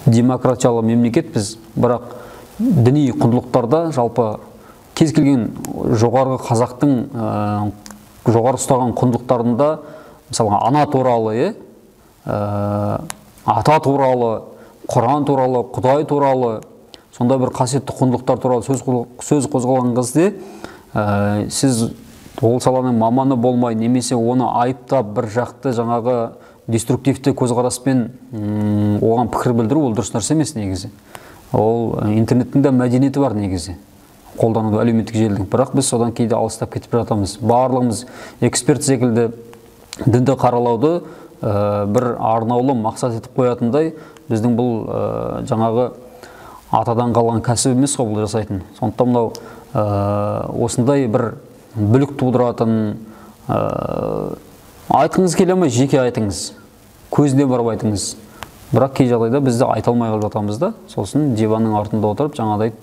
демократиялы мемлекетпіз, бірақ діни құндылықтарда жалпы кез келген жоғарғы қазақтың жоғары ұстаған құндылықтарында, мысалға ана туралы, ата туралы, Құран туралы, Құдай туралы, сондай бір қасиетті құндылықтар туралы сөз қозғалған кезде, сіз ол саланың маманы болмай, немесе оны айыптап бір жақты жаңағы деструктивті көзқараспен оған пікір білдіру, ол дұрыс нәрсе емес негізі. Ол интернеттің де мәдениеті бар негізі, қолдануды әлеуметтік желінің. Бірақ біз содан кейде алыстап кетіп жатамыз. Барлығымыз эксперт секілді дінді қаралауды бір арнаулы мақсат етіп қоятындай, біздің бұл жаңағы атадан қалған кәсіп емес қой бұл жасайтын. Сондықтан мынау осындай бір бүлік тудыратын, айтқыңыз келе ме, жеке айтыңыз, көзіне барып айтыңыз. Бірақ кей жағдайда бізді айта алмай қалып жатамыз да, сосын диванның артында отырып, жаңағыдай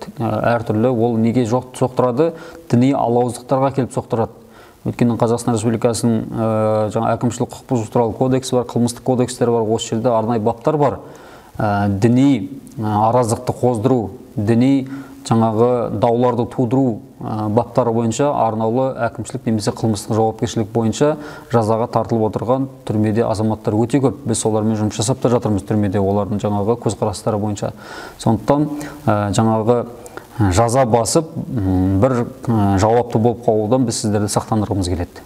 әртүрлі, ол неге соқтырады, діни алауыздықтарға келіп соқтырады. Өйткені Қазақстан Республикасының жаңа әкімшілік құқық бұзу туралы кодексі бар, қылмыстық кодекстер бар, осы жерде арнайы баптар бар. Діни араздықты қоздыру, діни жаңағы дауларды тудыру баптары бойынша арнаулы әкімшілік немесе қылмыстық жауапкершілік бойынша жазаға тартылып отырған түрмеде азаматтар өте көп. Біз солармен жұмыс жасап та жатырмыз түрмеде, олардың жаңағы көзқарастары бойынша. Сондықтан жаңағы жаза басып бір жауапты болып қалудан біз сіздерді сақтандырғымыз келеді.